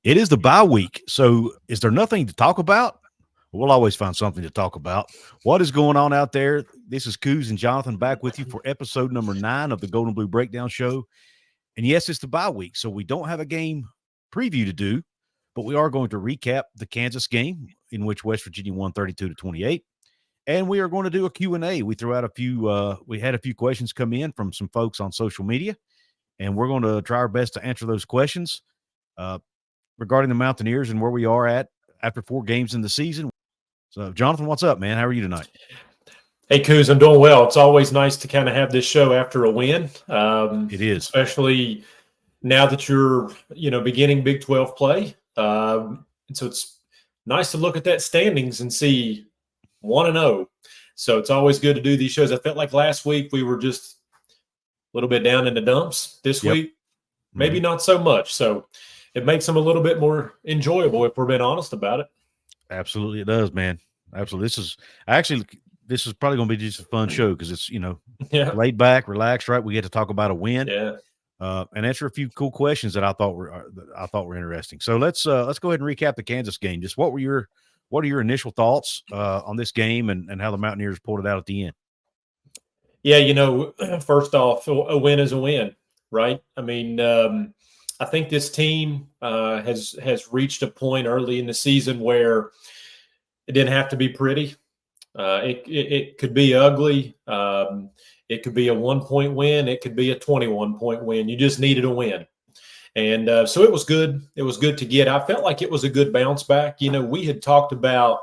It is the bye week. So is there nothing to talk about? We'll always find something to talk about. What is going on out there? This is Couz and Jonathan back with you for episode number 9 of the Gold and Blue Breakdown Show. And yes, it's the bye week, so we don't have a game preview to do, but we are going to recap the Kansas game in which West Virginia won 32-28. And we are going to do a Q&A. We threw out we had a few questions come in from some folks on social media, and we're going to try our best to answer those questions regarding the Mountaineers and where we are at after 4 games in the season. So, Jonathan, what's up, man? How are you tonight? Hey, Couz, I'm doing well. It's always nice to kind of have this show after a win. It is. Especially now that you're, beginning Big 12 play. And so it's nice to look at that standings and see 1-0. So it's always good to do these shows. I felt like last week we were just a little bit down in the dumps. This week, maybe not so much. So it makes them a little bit more enjoyable if we're being honest about it. Absolutely, it does, man. Absolutely. This is probably going to be just a fun show because it's, laid back, relaxed, right? We get to talk about a win. Yeah. And answer a few cool questions that I thought were interesting. So let's go ahead and recap the Kansas game. Just what are your initial thoughts on this game and how the Mountaineers pulled it out at the end? Yeah, first off, a win is a win, right? I mean, I think this team has reached a point early in the season where it didn't have to be pretty. It could be ugly. It could be a 1-point win. It could be a 21-point win. You just needed a win. And so it was good. It was good to get. I felt like it was a good bounce back. We had talked about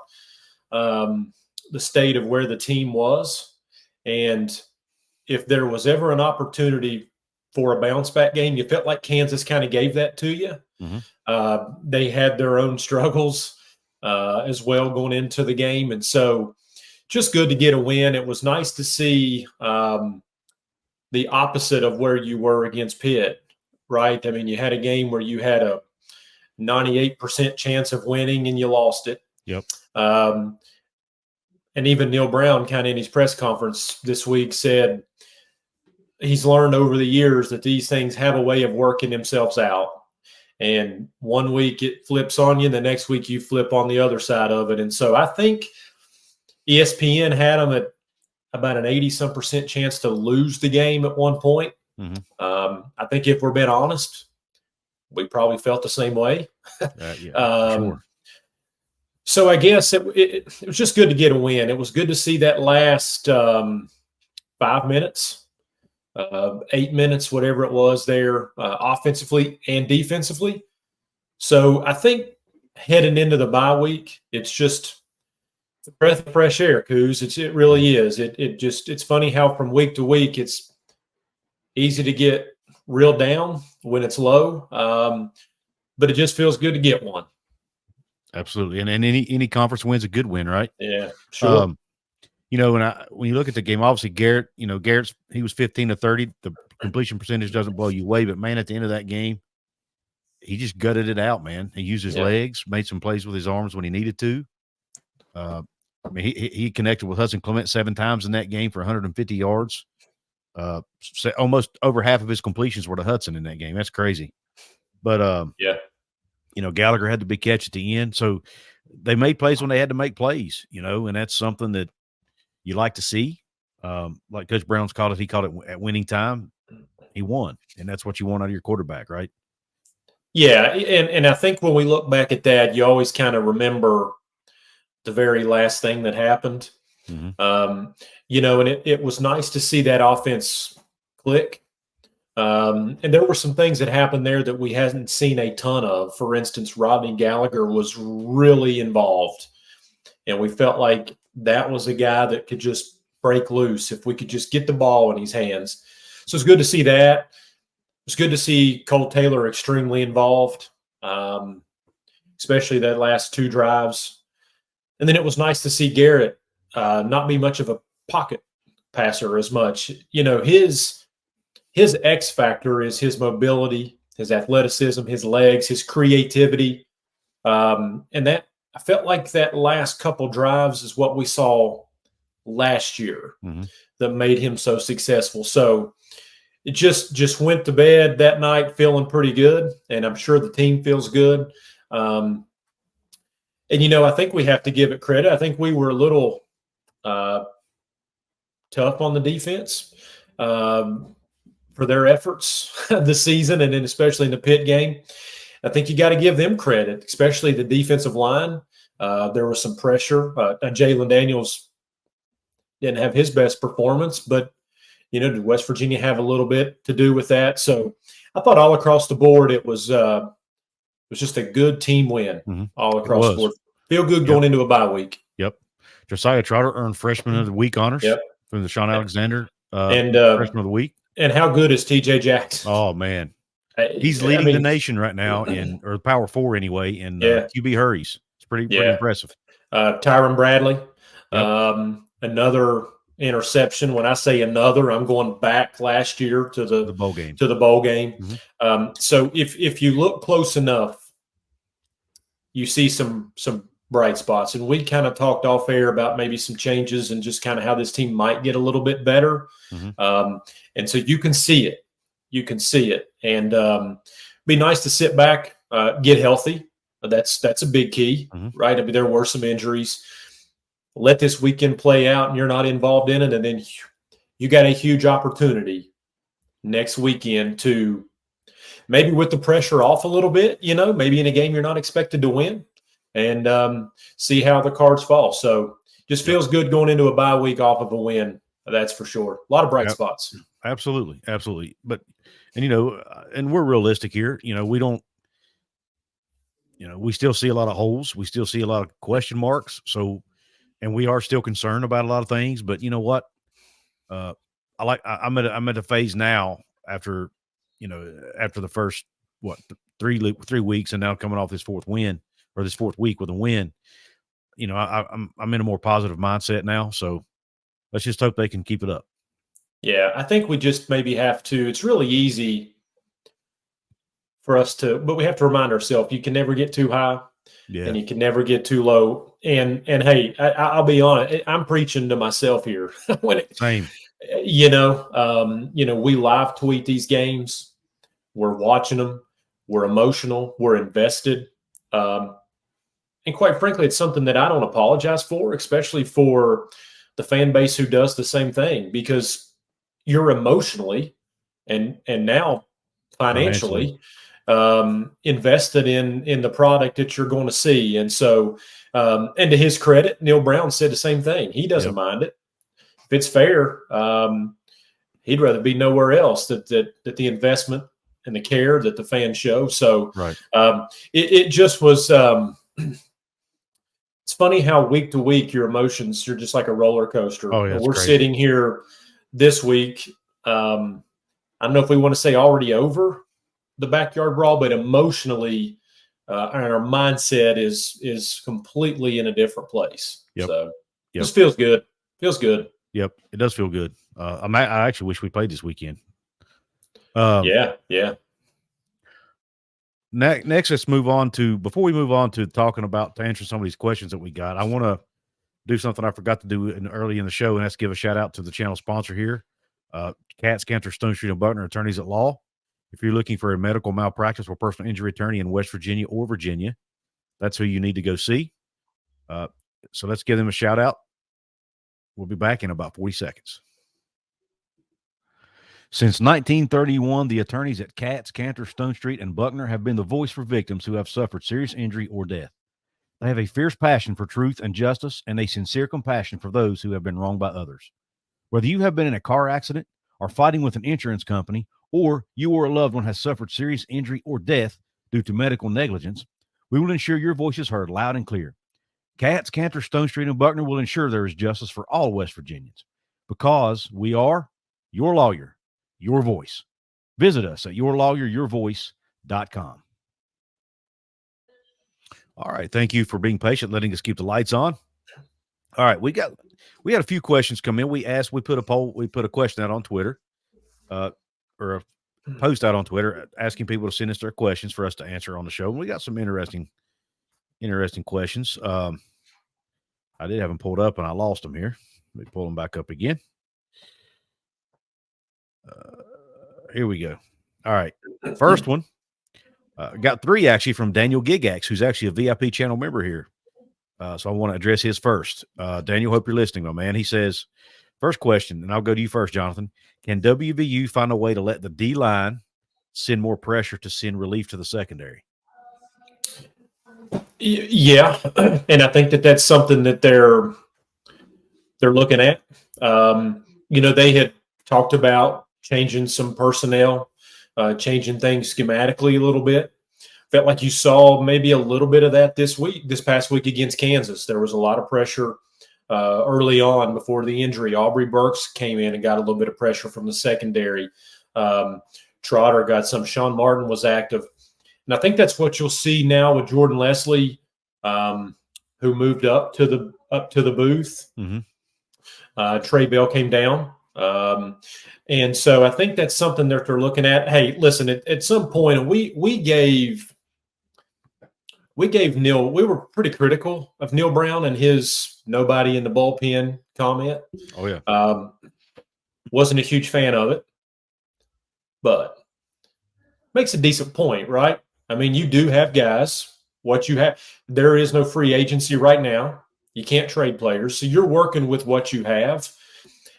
the state of where the team was. And if there was ever an opportunity for a bounce back game, you felt like Kansas kind of gave that to you. Mm-hmm. They had their own struggles as well going into the game. And so just good to get a win. It was nice to see the opposite of where you were against Pitt, right? I mean, you had a game where you had a 98% chance of winning and you lost it. Yep. And even Neal Brown kind of in his press conference this week said he's learned over the years that these things have a way of working themselves out. And one week it flips on you, the next week you flip on the other side of it. And so I think ESPN had them at about an 80-some% chance to lose the game at one point. Mm-hmm. I think if we're being honest, we probably felt the same way. Sure. So I guess it was just good to get a win. It was good to see that last 5 minutes, 8 minutes, whatever it was there, offensively and defensively. So I think heading into the bye week, it's just a breath of fresh air, Couz. It really is. It's funny how from week to week it's easy to get real down when it's low, but it just feels good to get one. Absolutely, and any conference win's a good win, right? Yeah, sure. When you look at the game, obviously Garrett, he was 15 of 30. The completion percentage doesn't blow you away, but man, at the end of that game, he just gutted it out, man. He used his legs, made some plays with his arms when he needed to. He connected with Hudson Clement 7 times in that game for 150 yards. Almost over half of his completions were to Hudson in that game. That's crazy. But Gallagher had the big catch at the end. So they made plays when they had to make plays, and that's something that you like to see. Like Coach Brown's called it, he called it at winning time. He won, and that's what you want out of your quarterback, right? Yeah, and I think when we look back at that, you always kind of remember the very last thing that happened. Mm-hmm. And it was nice to see that offense click. And there were some things that happened there that we hadn't seen a ton of. For instance, Rodney Gallagher was really involved, and we felt like that was a guy that could just break loose if we could just get the ball in his hands. So it's good to see that. It's good to see Cole Taylor extremely involved, especially that last 2 drives. And then it was nice to see Garrett not be much of a pocket passer as much. His X factor is his mobility, his athleticism, his legs, his creativity. And that I felt like that last couple drives is what we saw last year that made him so successful. So it just went to bed that night feeling pretty good, and I'm sure the team feels good. And I think we have to give it credit. I think we were a little tough on the defense for their efforts this season, and then especially in the Pitt game. I think you got to give them credit, especially the defensive line. There was some pressure. Jalen Daniels didn't have his best performance, but did West Virginia have a little bit to do with that? So I thought all across the board it was just a good team win all across the board. Feel good going into a bye week. Yep. Josiah Trotter earned Freshman of the Week honors from the Sean Alexander and Freshman of the Week. And how good is TJ Jackson? Oh, man. He's leading the nation right now or Power 4 anyway, in QB hurries. It's pretty impressive. Tyron Bradley, another interception. When I say another, I'm going back last year to the bowl game. So if you look close enough, you see some bright spots. And we kind of talked off air about maybe some changes and just kind of how this team might get a little bit better. And so you can see it. And be nice to sit back, get healthy. That's a big key, right? I mean, there were some injuries. Let this weekend play out and you're not involved in it. And then you got a huge opportunity next weekend to maybe with the pressure off a little bit, maybe in a game you're not expected to win, and see how the cards fall. So just feels good going into a bye week off of a win. That's for sure. A lot of bright spots. Absolutely. But, and we're realistic here. We don't, we still see a lot of holes. We still see a lot of question marks. So, and we are still concerned about a lot of things, but you know what? I'm at a phase now after the first, 3 weeks, and now coming off this fourth week with a win, I'm in a more positive mindset now. So let's just hope they can keep it up. Yeah, I think we just maybe have to. It's really easy for us but we have to remind ourselves you can never get too high, and you can never get too low. And hey, I'll be honest, I'm preaching to myself here. Same. We live tweet these games. We're watching them. We're emotional. We're invested. And quite frankly, it's something that I don't apologize for, especially for the fan base who does the same thing, because you're emotionally and now financially invested in the product that you're going to see. And so, and to his credit, Neal Brown said the same thing. He doesn't mind it. If it's fair, he'd rather be nowhere else. That the investment and the care that the fans show. So it just was it's funny how week to week your emotions, you're just like a roller coaster. Oh, yeah, we're crazy. Sitting here this week. I don't know if we want to say already over the backyard brawl, but emotionally our mindset is completely in a different place. So this feels good. Yep, it does feel good. I actually wish we played this weekend. Yeah. Next, let's move on to, before we move on to talking about, to answer some of these questions that we got, I want to do something I forgot to do early in the show, and that's give a shout out to the channel sponsor here, Katz, Cantor, Stone Street, and Buckner, attorneys at law. If you're looking for a medical malpractice or personal injury attorney in West Virginia or Virginia, that's who you need to go see. So let's give them a shout out. We'll be back in about 40 seconds. Since 1931, the attorneys at Katz, Cantor, Stone Street, and Buckner have been the voice for victims who have suffered serious injury or death. They have a fierce passion for truth and justice and a sincere compassion for those who have been wronged by others. Whether you have been in a car accident or fighting with an insurance company, or you or a loved one has suffered serious injury or death due to medical negligence, we will ensure your voice is heard loud and clear. Katz, Cantor, Stone Street, and Buckner will ensure there is justice for all West Virginians, because we are your lawyer, your voice. Visit us at yourlawyeryourvoice.com. All right. Thank you for being patient, letting us keep the lights on. All right. We had a few questions come in. We put a question out on Twitter, or a post out on Twitter asking people to send us their questions for us to answer on the show. And we got some interesting questions. I did have them pulled up and I lost them here. Let me pull them back up again. Here we go. All right. First one. Got 3 actually from Daniel Gigax, who's actually a VIP channel member here. So I want to address his first. Daniel, hope you're listening, my man. He says, first question, and I'll go to you first, Jonathan. Can WVU find a way to let the D-line send more pressure to send relief to the secondary? Yeah, and I think that's something that they're looking at. They had talked about changing some personnel, changing things schematically a little bit. Felt like you saw maybe a little bit of that this past week against Kansas. There was a lot of pressure early on before the injury. Aubrey Burks came in and got a little bit of pressure from the secondary. Trotter got some. Sean Martin was active. And I think that's what you'll see now with Jordan Leslie, who moved up to the booth. Mm-hmm. Trey Bell came down. And so I think that's something that they're looking at. Hey, listen, at some point, and we gave Neal, we were pretty critical of Neal Brown and his nobody in the bullpen comment. Oh, yeah. Wasn't a huge fan of it, but makes a decent point, right? I mean, you do have guys. What you have, there is no free agency right now. You can't trade players. So you're working with what you have.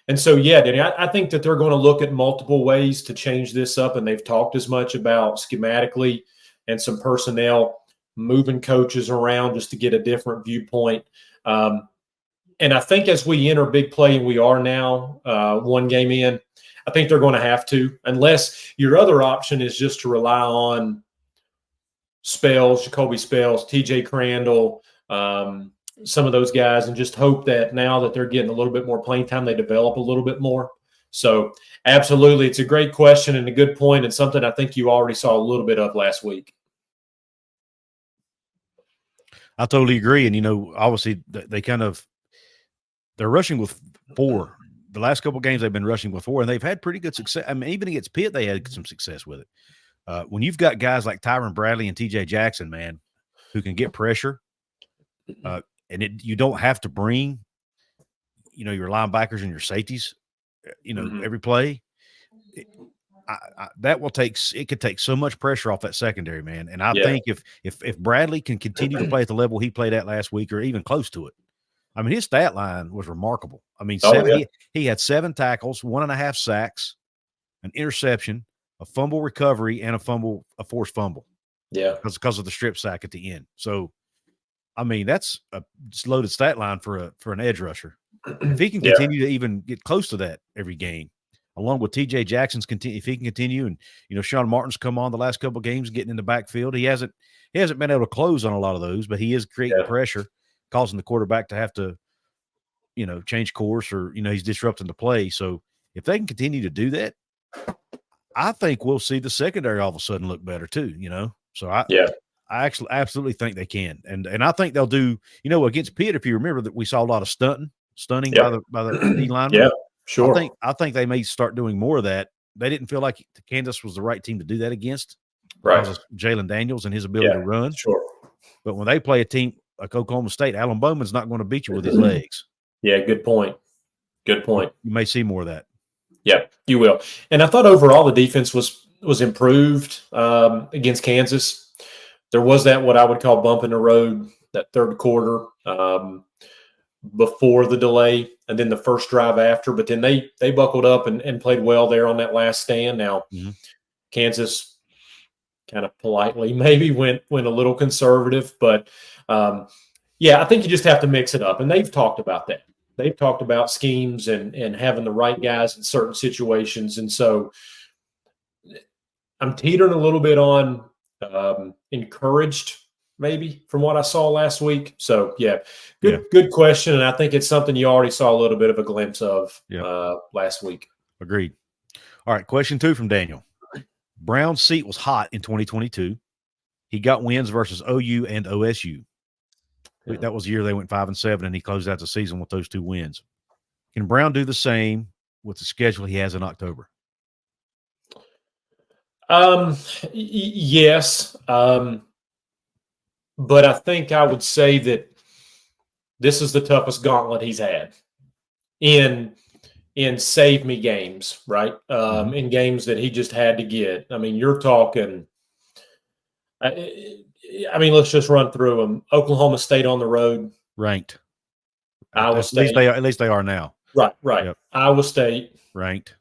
And so, yeah, Danny, I think that they're going to look at multiple ways to change this up. And they've talked as much about schematically and some personnel, moving coaches around just to get a different viewpoint. And I think as we enter big play, and we are now 1 game in, I think they're going to have to, unless your other option is just to rely on Spells, Jacoby Spells, TJ Crandall, some of those guys, and just hope that now that they're getting a little bit more playing time, they develop a little bit more. So absolutely, it's a great question and a good point, and something I think you already saw a little bit of last week. I totally agree. And, obviously they're rushing with 4. The last couple of games they've been rushing with 4, and they've had pretty good success. I mean, even against Pitt, they had some success with it. When you've got guys like Tyron Bradley and TJ Jackson, man, who can get pressure, and you don't have to bring, your linebackers and your safeties, every play. It could take so much pressure off that secondary, man. And I think if Bradley can continue to play at the level he played at last week, or even close to it, I mean, his stat line was remarkable. I mean, he had 7 tackles, 1.5 sacks, an interception, a fumble recovery, and a forced fumble. Yeah, because of the strip sack at the end. So, I mean, that's a loaded stat line for an edge rusher. If he can continue to even get close to that every game, along with TJ Jackson's if he can continue, and Sean Martin's come on the last couple of games getting in the backfield. He hasn't been able to close on a lot of those, but he is creating pressure, causing the quarterback to have to, change course, or he's disrupting the play. So if they can continue to do that, I think we'll see the secondary all of a sudden look better too. So I actually absolutely think they can, and I think they'll do. Against Pitt, if you remember, that we saw a lot of stunning by the D linemen. Yeah, sure. I think they may start doing more of that. They didn't feel like Kansas was the right team to do that against, right? Because of Jalen Daniels and his ability to run. Sure. But when they play a team like Oklahoma State, Alan Bowman's not going to beat you with his legs. Yeah, good point. Good point. You may see more of that. Yeah, you will. And I thought overall the defense was improved against Kansas. There was that what I would call bump in the road that third quarter before the delay, and then the first drive after. But then they buckled up and played well there on that last stand. Now, Kansas kind of politely maybe went a little conservative, but I think you just have to mix it up. And they've talked about that. They've talked about schemes and having the right guys in certain situations. And so I'm teetering a little bit on encouraged, maybe, from what I saw last week. So, good question. And I think it's something you already saw a little bit of a glimpse of last week. Agreed. All right, question 2 from Daniel. Brown's seat was hot in 2022. He got wins versus OU and OSU. Yeah. That was the year they went 5-7, and he closed out the season with those 2 wins. Can Brown do the same with the schedule he has in October? Yes. But I think I would say that this is the toughest gauntlet he's had in in save me games, right? In games that he just had to get. I mean, you're talking. I mean, let's just run through them. Oklahoma State on the road, Ranked. Iowa At State. least they are now. Right. Yep. Iowa State, Ranked.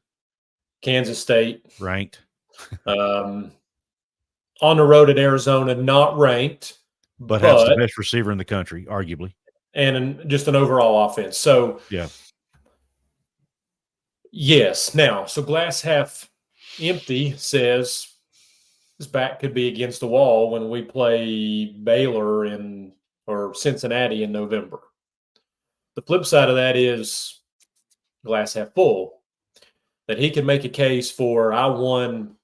Kansas State, Ranked. on the road at Arizona, not ranked, but has the best receiver in the country, arguably, and just an overall offense. So yeah. Yes. Now, so glass half empty says his back could be against the wall when we play Baylor or Cincinnati in November. The flip side of that is glass half full, that he can make a case for I won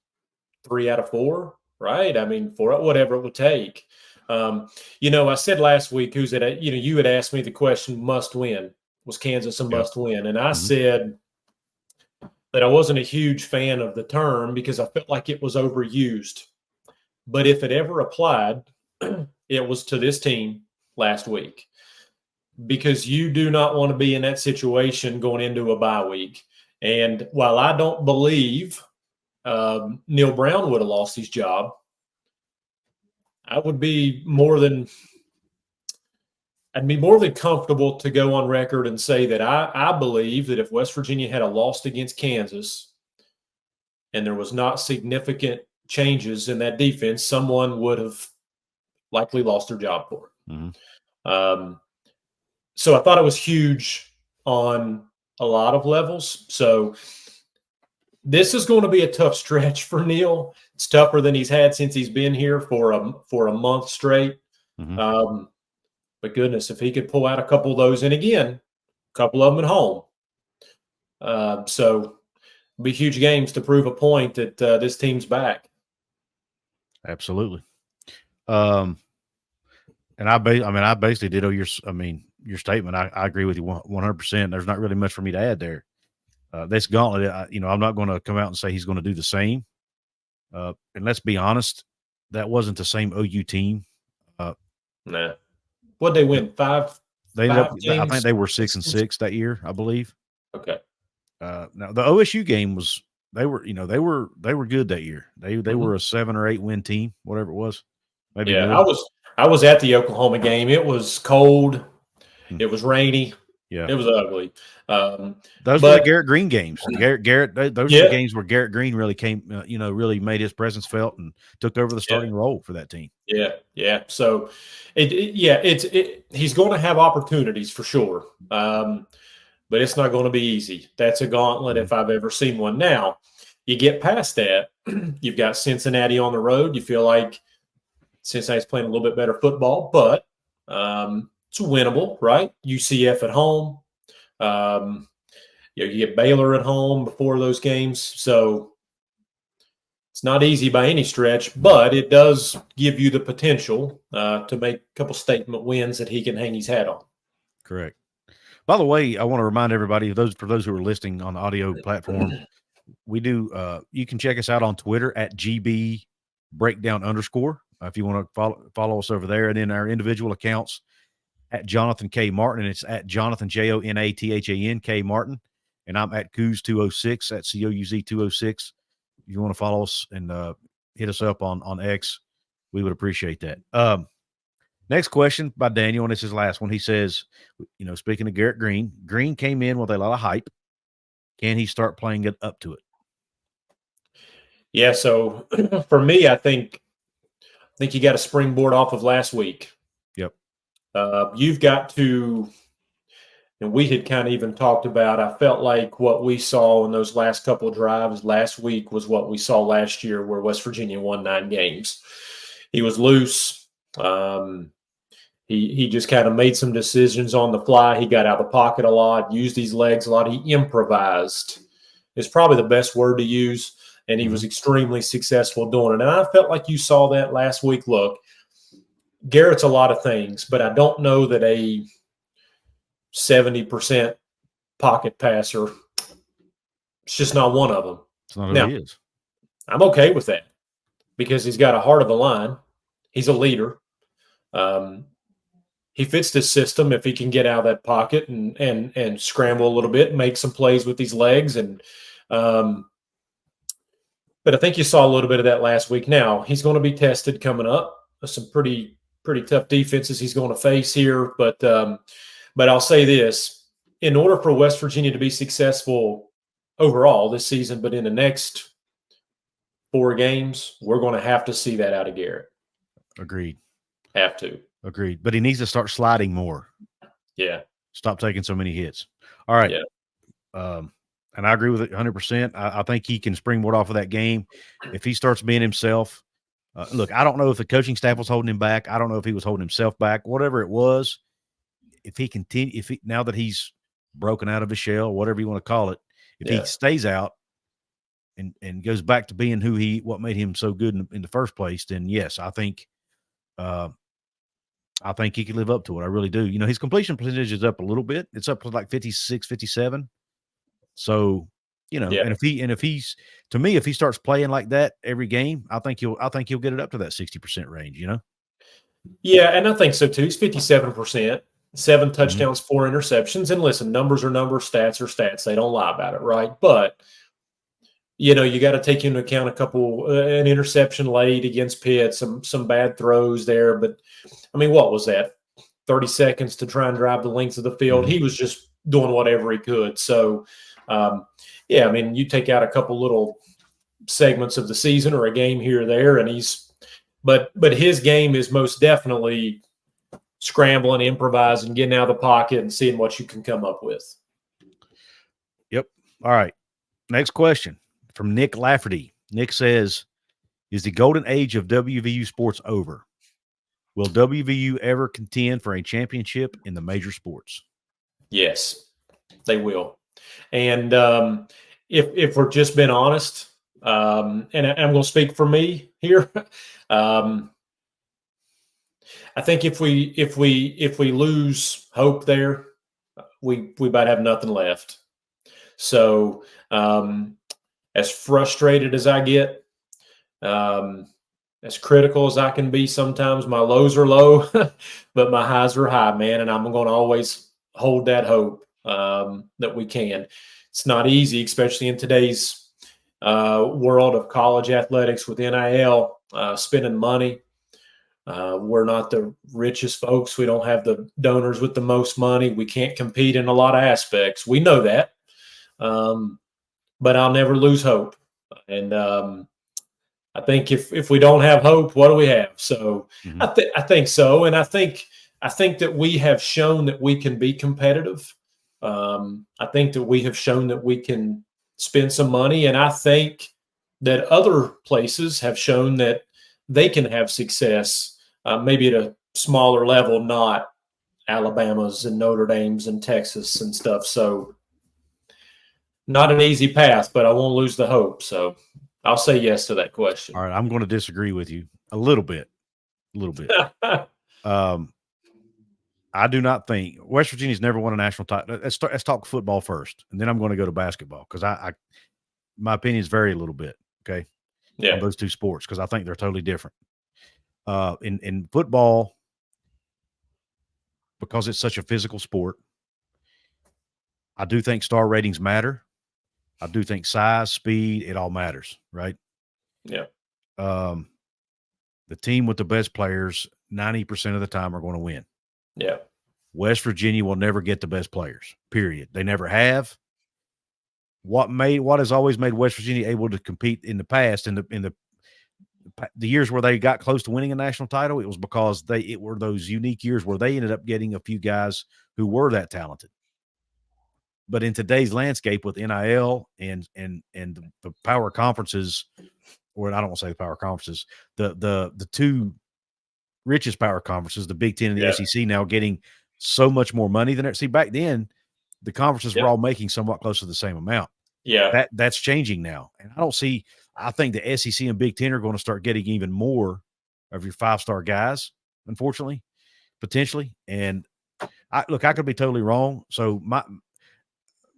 3 out of 4, right? I mean, for whatever it would take. I said last week, you had asked me the question, must win. Was Kansas a must win? And I said that I wasn't a huge fan of the term because I felt like it was overused. But if it ever applied, it was to this team last week, because you do not want to be in that situation going into a bye week. And while I don't believe Neal Brown would have lost his job, I would be more than comfortable to go on record and say that I believe that if West Virginia had a loss against Kansas and there was not significant changes in that defense, someone would have likely lost their job for it. So I thought it was huge on a lot of levels. So this is going to be a tough stretch for Neal. It's tougher than he's had since he's been here for a month straight. But goodness, if he could pull out a couple of those, and again, a couple of them at home. So it'll be huge games to prove a point that this team's back. Absolutely. And I basically did your statement. I agree with you 100%. There's not really much for me to add there. This gauntlet, I'm not going to come out and say he's going to do the same. And let's be honest, that wasn't the same OU team. Nah. What'd they win? Five? I think they were 6-6 that year, I believe. Okay. Now the OSU game was they were good that year. They were a 7 or 8 win team, whatever it was. Maybe more. I was at the Oklahoma game. It was cold. It was rainy. Yeah, it was ugly. Those were the Garrett Green games. Those were the games where Garrett Green really came, really made his presence felt and took over the starting role for that team. Yeah. So, he's going to have opportunities for sure, but it's not going to be easy. That's a gauntlet if I've ever seen one. Now, you get past that, you've got Cincinnati on the road. You feel like Cincinnati's playing a little bit better football, but it's winnable, right? UCF at home. You get Baylor at home before those games. So it's not easy by any stretch, but it does give you the potential to make a couple statement wins that he can hang his hat on. Correct. By the way, I want to remind everybody, for those who are listening on the audio platform, we do you can check us out on Twitter at GB breakdown _ if you want to follow us over there, and then our individual accounts at Jonathan K. Martin, and it's at Jonathan Jonathan K. Martin, and I'm at Couz 206 at COUZ 206. If you want to follow us and hit us up on X, we would appreciate that. Next question by Daniel, and this is his last one. He says, speaking of Garrett Green came in with a lot of hype. Can he start playing it up to it? Yeah. So for me, I think you got to springboard off of last week. Yep. You've got to, and we had kind of even talked about, I felt like what we saw in those last couple of drives last week was what we saw last year, where West Virginia won 9 games. He was loose. He just kind of made some decisions on the fly. He got out of the pocket a lot, used his legs a lot. He improvised is probably the best word to use, and he was extremely successful doing it. And I felt like you saw that last week. Look, Garrett's a lot of things, but I don't know that a 70% pocket passer, it's just not one of them. It's not who he is. I'm okay with that because he's got a heart of a line. He's a leader. he fits this system if he can get out of that pocket and scramble a little bit, and make some plays with these legs. And but I think you saw a little bit of that last week. Now he's going to be tested coming up. Some pretty tough defenses he's going to face here. But I'll say this: in order for West Virginia to be successful overall this season, but in the next 4 games, we're going to have to see that out of Garrett. Agreed. Have to. Agreed. But he needs to start sliding more. Yeah. Stop taking so many hits. All right. Yeah. And I agree with it 100%. I think he can springboard off of that game if he starts being himself. Look, I don't know if the coaching staff was holding him back. I don't know if he was holding himself back. Whatever it was, if he continue, now that he's broken out of his shell, whatever you want to call it, if he stays out and goes back to being what made him so good in the first place, then yes, I think he could live up to it. I really do. You know, his completion percentage is up a little bit. It's up to like 56, 57. So, you know, and if he's, to me, if he starts playing like that every game, I think he'll get it up to that 60% range, you know? Yeah, and I think so too. He's 57%, 7 touchdowns, 4 interceptions. And listen, numbers are numbers, stats are stats. They don't lie about it, right? But you know, you got to take into account a couple, an interception late against Pitt, some bad throws there. But I mean, what was that? 30 seconds to try and drive the length of the field. He was just doing whatever he could. So, yeah, I mean, you take out a couple little segments of the season or a game here or there, and but his game is most definitely scrambling, improvising, getting out of the pocket, and seeing what you can come up with. Yep. All right. Next question from Nick Lafferty. Nick says, is the golden age of WVU sports over? Will WVU ever contend for a championship in the major sports? Yes, they will. And if we're just being honest, and I'm going to speak for me here, I think if we lose hope there, we might have nothing left. So as frustrated as I get, as critical as I can be sometimes, my lows are low, but my highs are high, man. And I'm going to always hold that hope that we can. It's not easy, especially in today's world of college athletics with NIL, spending money. We're not the richest folks. We don't have the donors with the most money. We can't compete in a lot of aspects. We know that. But I'll never lose hope. And I think if we don't have hope, what do we have? So I think so. And I think that we have shown that we can be competitive. I think that we have shown that we can spend some money. And I think that other places have shown that they can have success, maybe at a smaller level, not Alabama's and Notre Dame's and Texas and stuff. So not an easy path, but I won't lose the hope. So I'll say yes to that question. All right. I'm going to disagree with you a little bit. I do not think West Virginia's never won a national title. Let's talk football first, and then I'm going to go to basketball because my opinions vary a little bit. Okay. Yeah. On those two sports, because I think they're totally different. In football, because it's such a physical sport, I do think star ratings matter. I do think size, speed, it all matters, right? Yeah. The team with the best players 90% of the time are going to win. Yeah. West Virginia will never get the best players, period. They never have. What has always made West Virginia able to compete in the past, in the years where they got close to winning a national title, it was because it were those unique years where they ended up getting a few guys who were that talented. But in today's landscape with NIL and the power conferences, or I don't want to say the power conferences, the two richest power conferences, the Big Ten and the SEC, now getting so much more money than see back then, the conferences were all making somewhat close to the same amount. Yeah. That's changing now. And I think the SEC and Big Ten are going to start getting even more of your 5-star guys, unfortunately, potentially. And I could be totally wrong. So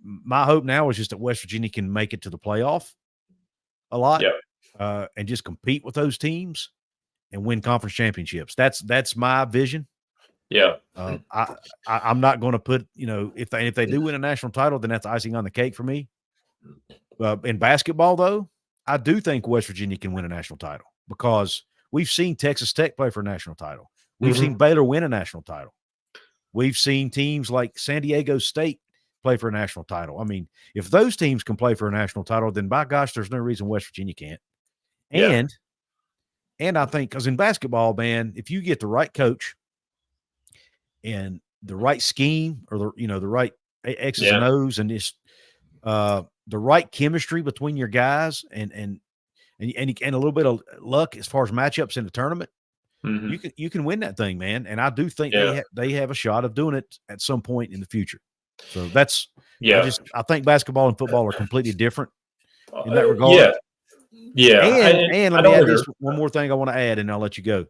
my hope now is just that West Virginia can make it to the playoff a lot, and just compete with those teams and win conference championships. That's my vision. Yeah. I'm not going to put, if they do win a national title, then that's icing on the cake for me. In basketball, though, I do think West Virginia can win a national title because we've seen Texas Tech play for a national title. We've seen Baylor win a national title. We've seen teams like San Diego State play for a national title. I mean, if those teams can play for a national title, then by gosh, there's no reason West Virginia can't. Yeah. And I think because in basketball, man, if you get the right coach and the right scheme or the right X's and O's and just the right chemistry between your guys and a little bit of luck as far as matchups in the tournament, you can win that thing, man. And I do think they have a shot of doing it at some point in the future. So that's I think basketball and football are completely different in that regard. Yeah. And let me add this one more thing I want to add, and I'll let you go.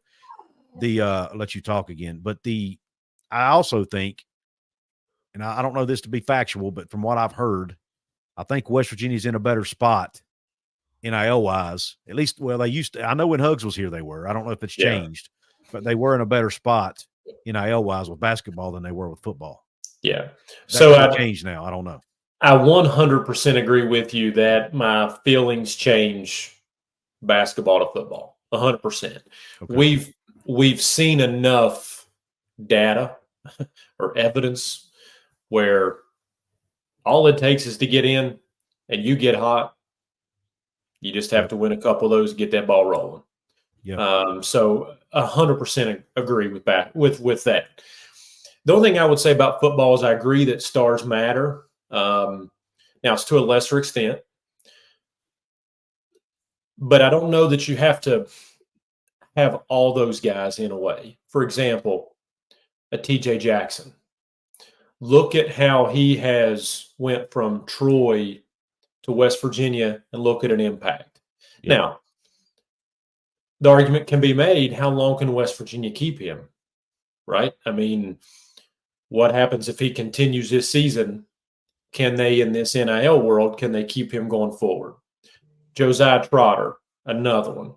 I'll let you talk again. But I also think, and I don't know this to be factual, but from what I've heard, I think West Virginia's in a better spot NIL wise. At least, well, they used to. I know when Hugs was here, they were. I don't know if it's changed, but they were in a better spot NIL wise with basketball than they were with football. Yeah. So I changed now. I don't know. I 100% agree with you that my feelings change basketball to football. 100%. Okay. We've seen enough data or evidence where all it takes is to get in and you get hot. You just have to win a couple of those, get that ball rolling. Yeah. So 100% agree with that. With that. The only thing I would say about football is I agree that stars matter. Now it's to a lesser extent, but I don't know that you have to have all those guys in a way. For example, a TJ Jackson. Look at how he has went from Troy to West Virginia and look at an impact. Yep. Now, the argument can be made, how long can West Virginia keep him? Right? I mean, what happens if he continues this season? Can they, in this NIL world, can they keep him going forward? Josiah Trotter, another one.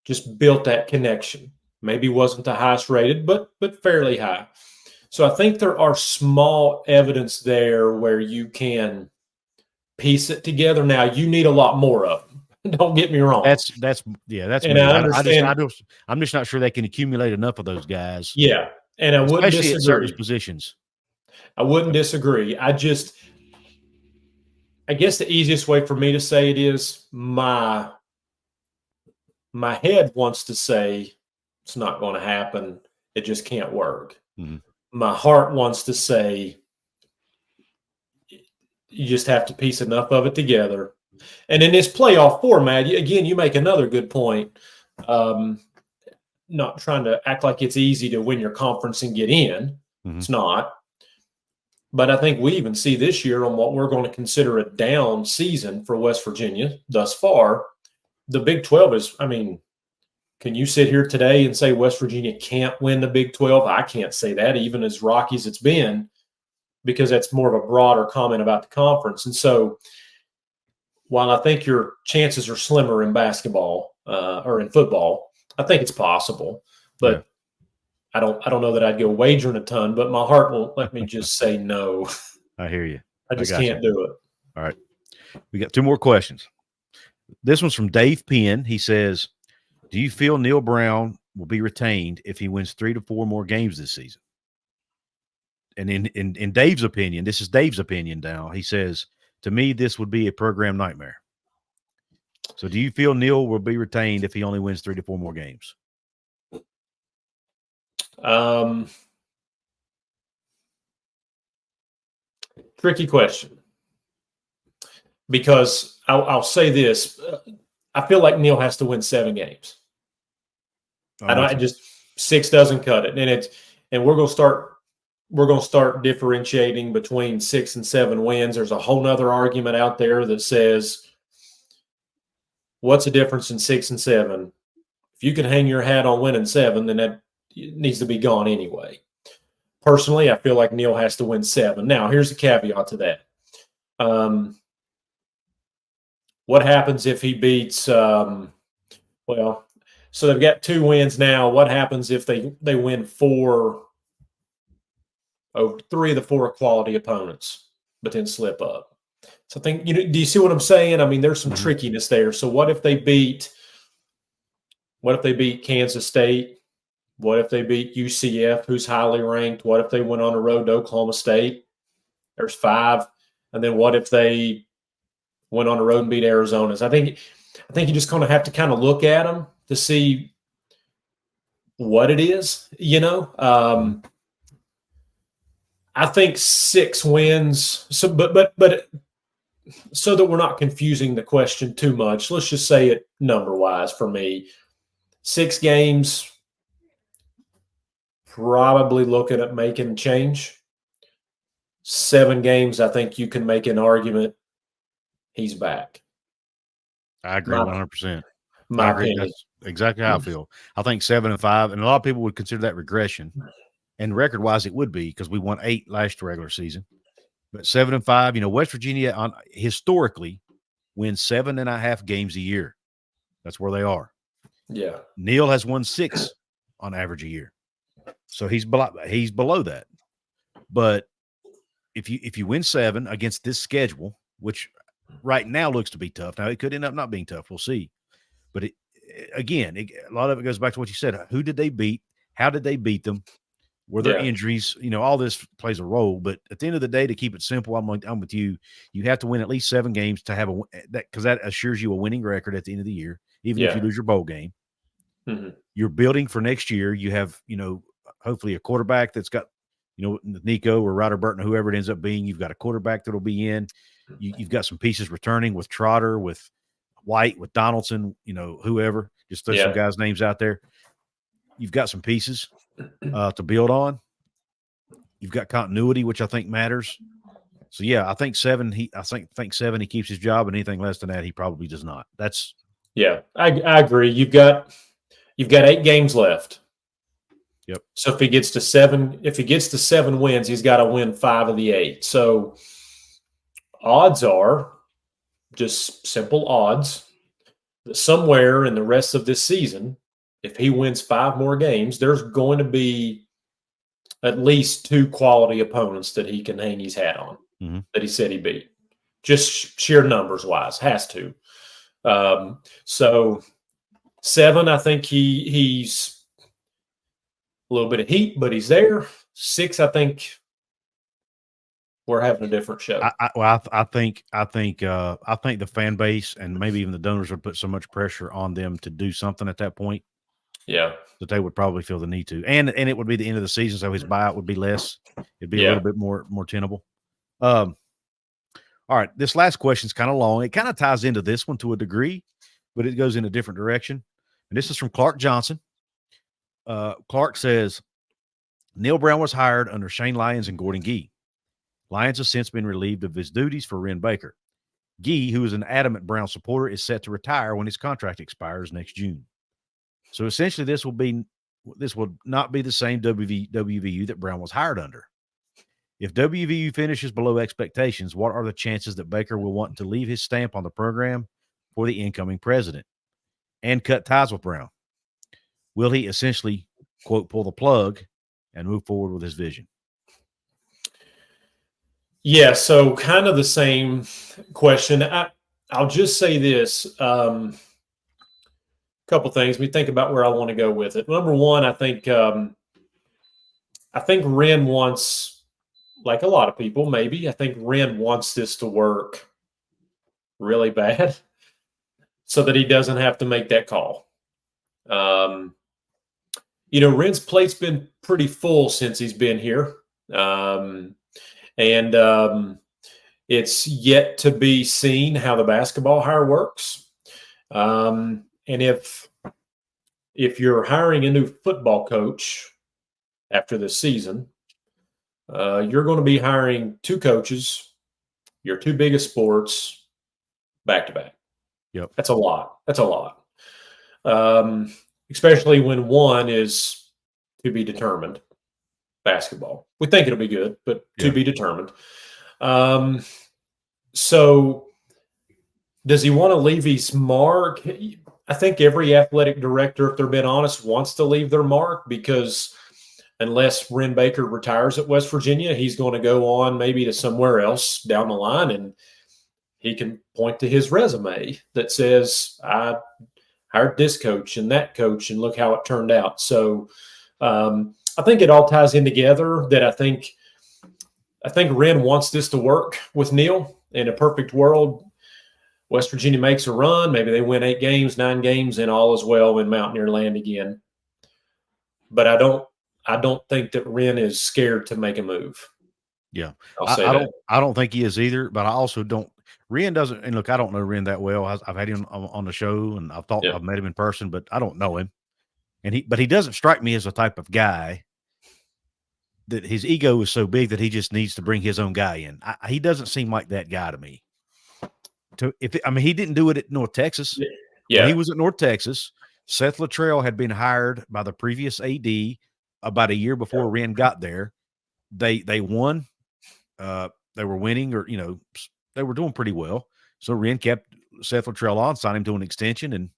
Just built that connection. Maybe wasn't the highest rated, but fairly high. So I think there are small evidence there where you can piece it together. Now, you need a lot more of them. Don't get me wrong. That's and me. I understand. I'm just not sure they can accumulate enough of those guys. Yeah, and I wouldn't disagree. At certain positions. I wouldn't disagree. I guess the easiest way for me to say it is my head wants to say it's not going to happen. It just can't work. Mm-hmm. My heart wants to say you just have to piece enough of it together. And in this playoff format, again, you make another good point. Not trying to act like it's easy to win your conference and get in. Mm-hmm. It's not. But I think we even see this year on what we're going to consider a down season for West Virginia thus far. The Big 12 is, I mean, can you sit here today and say West Virginia can't win the Big 12? I can't say that, even as rocky as it's been, because that's more of a broader comment about the conference. And so while I think your chances are slimmer in basketball or in football, I think it's possible. But yeah. I don't know that I'd go wagering a ton, but my heart won't let me just say no. I hear you. I just can't do it. All right. We got two more questions. This one's from Dave Penn. He says, do you feel Neal Brown will be retained if he wins 3 to 4 more games this season? And in Dave's opinion, this is Dave's opinion now. He says, to me, this would be a program nightmare. So do you feel Neal will be retained if he only wins 3 to 4 more games? Tricky question. Because I'll say this. I feel like Neal has to win 7 games. Just 6 doesn't cut it. And we're going to start differentiating between 6 and 7 wins. There's a whole nother argument out there that says, what's the difference in 6 and 7? If you can hang your hat on winning 7, then that needs to be gone anyway. Personally, I feel like Neal has to win 7. Now, here's the caveat to that. What happens if he beats so they've got 2 wins now. What happens if they win 4 over 3 of the 4 quality opponents, but then slip up. So I think, do you see what I'm saying? I mean, there's some trickiness there. So what if they beat Kansas State? What if they beat UCF, who's highly ranked? What if they went on the road to Oklahoma State? There's 5. And then what if they went on the road and beat Arizona? So I think you just kind of have to kind of look at them to see what it is, I think 6 wins. So, but so that we're not confusing the question too much, let's just say it number-wise for me. 6 games, probably looking at making change. 7 games, I think you can make an argument he's back. I agree 100%. My agree. opinion. That's exactly how I feel. I think 7-5, and a lot of people would consider that regression. And record-wise, it would be because we won 8 last regular season. But 7-5, West Virginia historically wins 7.5 games a year. That's where they are. Yeah. Neal has won 6 on average a year. So he's below that. But if you win 7 against this schedule, which right now looks to be tough. Now, it could end up not being tough. We'll see. But a lot of it goes back to what you said. Who did they beat? How did they beat them? Were there injuries? All this plays a role. But at the end of the day, to keep it simple, I'm with you. You have to win at least 7 games to have because that assures you a winning record at the end of the year, even if you lose your bowl game. Mm-hmm. You're building for next year. You have, hopefully a quarterback that's got, Nico or Ryder Burton, whoever it ends up being. You've got a quarterback that'll be in. You've got some pieces returning with Trotter, with White, with Donaldson, whoever. Just throw some guys' names out there. You've got some pieces to build on. You've got continuity, which I think matters. So I think 7. I think 7. He keeps his job, and anything less than that, he probably does not. That's I agree. You've got 8 games left. Yep. So if he gets to 7 wins, he's got to win 5 of the 8. So odds are, just simple odds, that somewhere in the rest of this season, if he wins 5 more games, there's going to be at least 2 quality opponents that he can hang his hat on, that he said he beat. Just sheer numbers wise, has to. So 7, I think he's a little bit of heat, but he's there. 6, I think we're having a different show. I think the fan base and maybe even the donors would put so much pressure on them to do something at that point. Yeah, that they would probably feel the need to, and it would be the end of the season, so his buyout would be less. It'd be a little bit more tenable. All right, this last question is kind of long. It kind of ties into this one to a degree, but it goes in a different direction. And this is from Clark Johnson. Clark says, Neal Brown was hired under Shane Lyons and Gordon Gee. Lyons has since been relieved of his duties for Wren Baker. Gee, who is an adamant Brown supporter, is set to retire when his contract expires next June. So essentially, this will not be the same WVU that Brown was hired under. If WVU finishes below expectations, what are the chances that Baker will want to leave his stamp on the program for the incoming president and cut ties with Brown? Will he essentially, quote, pull the plug and move forward with his vision? Yeah, so kind of the same question. I'll just say this. Couple things. We think about where I want to go with it. Number one, I think Wren wants, like a lot of people, maybe, I think Wren wants this to work really bad so that he doesn't have to make that call. Wren's plate's been pretty full since he's been here. And it's yet to be seen how the basketball hire works. And if you're hiring a new football coach after this season, you're going to be hiring 2 coaches, your 2 biggest sports, back to back. Yep, that's a lot. Especially when one is to be determined. Basketball. We think it'll be good, but to be determined. So, does he want to leave his mark? I think every athletic director, if they're being honest, wants to leave their mark because unless Wren Baker retires at West Virginia, he's going to go on maybe to somewhere else down the line, and he can point to his resume that says, I hired this coach and that coach, and look how it turned out. So I think it all ties in together that I think Wren wants this to work with Neal. In a perfect world, West Virginia makes a run. Maybe they win 8 games, 9 games, and all is well in Mountaineer land again. But I don't think that Wren is scared to make a move. Yeah, I don't think he is either. But I also don't. Wren doesn't. And look, I don't know Wren that well. I've had him on the show, and I've met him in person, but I don't know him. And he doesn't strike me as the type of guy that his ego is so big that he just needs to bring his own guy in. He doesn't seem like that guy to me. He didn't do it at North Texas. Yeah, when he was at North Texas, Seth Luttrell had been hired by the previous AD about a year before Wren got there. They won. They were winning, or they were doing pretty well. So Wren kept Seth Luttrell on, signed him to an extension, and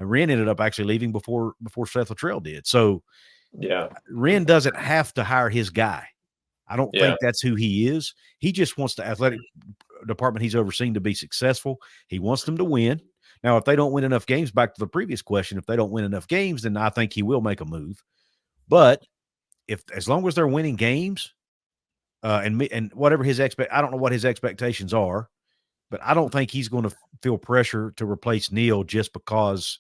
Wren ended up actually leaving before Seth Luttrell did. So yeah, Wren doesn't have to hire his guy. I don't think that's who he is. He just wants the athletic department he's overseeing to be successful. He wants them to win. Now, if they don't win enough games, back to the previous question, if they don't win enough games, then I think he will make a move. But as long as they're winning games, and whatever I don't know what his expectations are, but I don't think he's going to feel pressure to replace Neal just because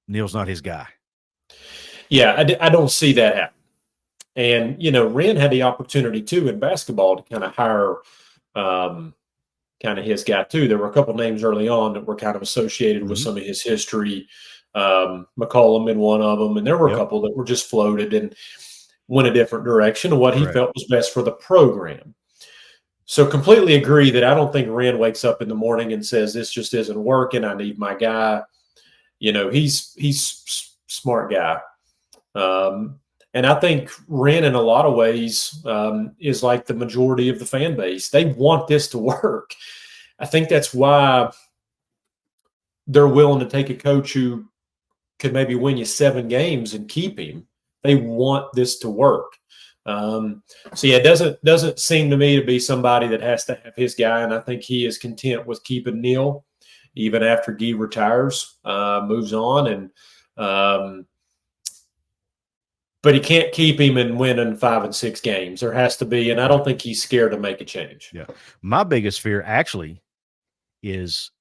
Neal's not his guy. Yeah, I don't see that happen. And, Wren had the opportunity, too, in basketball to kind of hire kind of his guy, too. There were a couple names early on that were kind of associated with some of his history. McCollum in one of them, and there were a couple that were just floated and went a different direction of what he felt was best for the program. So completely agree that I don't think Wren wakes up in the morning and says, this just isn't working, I need my guy. He's smart guy. And I think Wren, in a lot of ways, is like the majority of the fan base. They want this to work. I think that's why they're willing to take a coach who could maybe win you 7 games and keep him. They want this to work. It doesn't seem to me to be somebody that has to have his guy, and I think he is content with keeping Neal even after Guy retires, moves on, and but he can't keep him and winning 5 and 6 games. There has to be, and I don't think he's scared to make a change. Yeah. My biggest fear actually is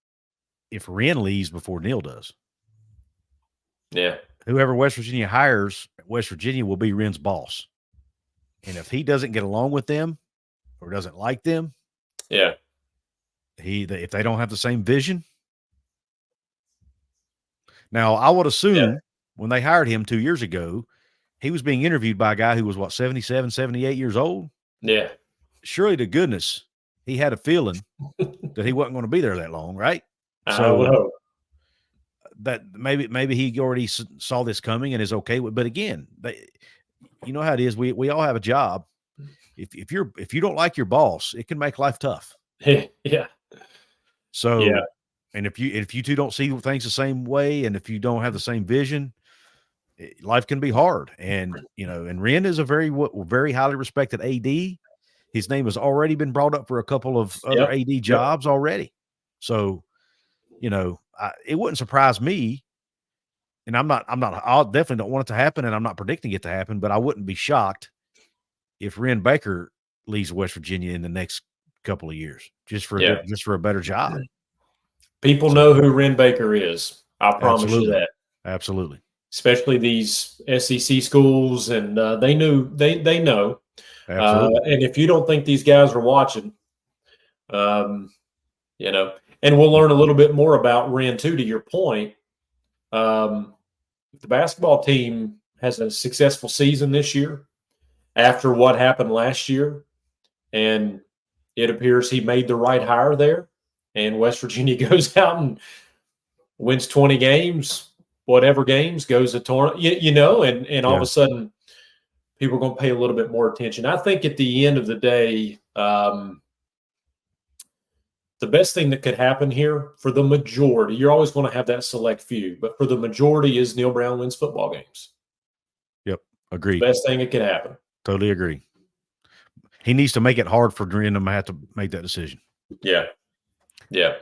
if Wren leaves before Neal does. Yeah. Whoever West Virginia hires, West Virginia will be Wren's boss. And if he doesn't get along with them or doesn't like them, if they don't have the same vision. Now, I would assume when they hired him 2 years ago, he was being interviewed by a guy who was, 77, 78 years old? Yeah. Surely to goodness, he had a feeling that he wasn't going to be there that long, right? I would hope. That maybe he already saw this coming and is okay with. But again, you know how it is. We all have a job. If you don't like your boss, it can make life tough. Yeah. So, and if you two don't see things the same way, and if you don't have the same vision, life can be hard. And and Wren is a very highly respected AD. His name has already been brought up for a couple of other AD jobs already. So, it wouldn't surprise me, and I definitely don't want it to happen, and I'm not predicting it to happen, but I wouldn't be shocked if Wren Baker leaves West Virginia in the next couple of years, just for a better job. People know who Wren Baker is. I promise you that. Absolutely. Especially these SEC schools, and they know. And if you don't think these guys are watching, and we'll learn a little bit more about Wren too. To your point, the basketball team has a successful season this year after what happened last year, and it appears he made the right hire there. And West Virginia goes out and wins 20 games. Whatever games, goes a tournament, and all of a sudden people are going to pay a little bit more attention. I think at the end of the day, the best thing that could happen here for the majority, you're always going to have that select few, but for the majority is Neal Brown wins football games. Yep. Agreed. Best thing that could happen. Totally agree. He needs to make it hard for Random to have to make that decision. Yeah. Yeah.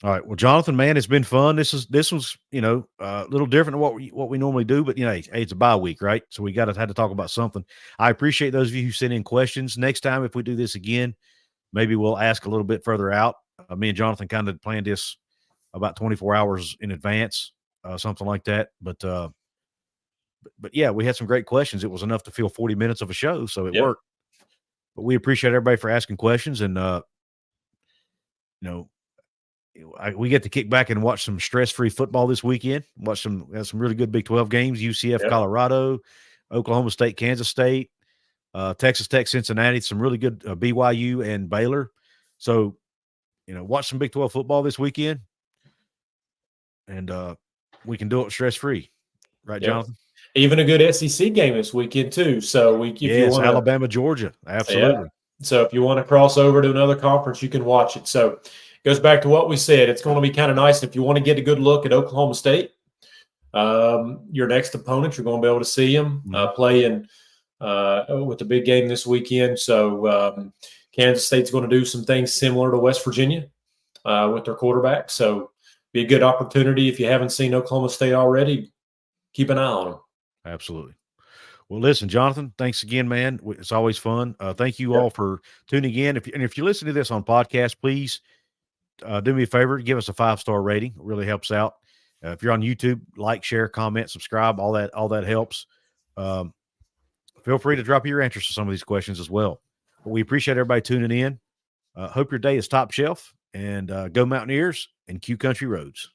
All right. Well, Jonathan, man, it's been fun. This was, a little different than what we normally do, but hey, it's a bye week, right? So we had to talk about something. I appreciate those of you who sent in questions. Next time, if we do this again, maybe we'll ask a little bit further out. Me and Jonathan kind of planned this about 24 hours in advance, something like that. But yeah, we had some great questions. It was enough to fill 40 minutes of a show, so it worked. But we appreciate everybody for asking questions, and we get to kick back and watch some stress-free football this weekend. Watch some really good Big 12 games: UCF, Colorado, Oklahoma State, Kansas State, Texas Tech, Cincinnati. Some really good BYU and Baylor. So, watch some Big 12 football this weekend, and we can do it stress-free, right, Jonathan? Even a good SEC game this weekend too. So if you want Alabama, Georgia, absolutely. So if you want to cross over to another conference, you can watch it. So it goes back to what we said. It's going to be kind of nice if you want to get a good look at Oklahoma State. Your next opponent, you're going to be able to see them play with the big game this weekend. So Kansas State's going to do some things similar to West Virginia with their quarterback. So be a good opportunity if you haven't seen Oklahoma State already. Keep an eye on them. Absolutely. Well, listen, Jonathan, thanks again, man. It's always fun. Thank you all for tuning in. If you listen to this on podcast, please do me a favor, give us a 5-star rating. It really helps out. If you're on YouTube, like, share, comment, subscribe. All that helps. Feel free to drop your answers to some of these questions as well. But we appreciate everybody tuning in. Hope your day is top shelf, and go Mountaineers and Q Country Roads.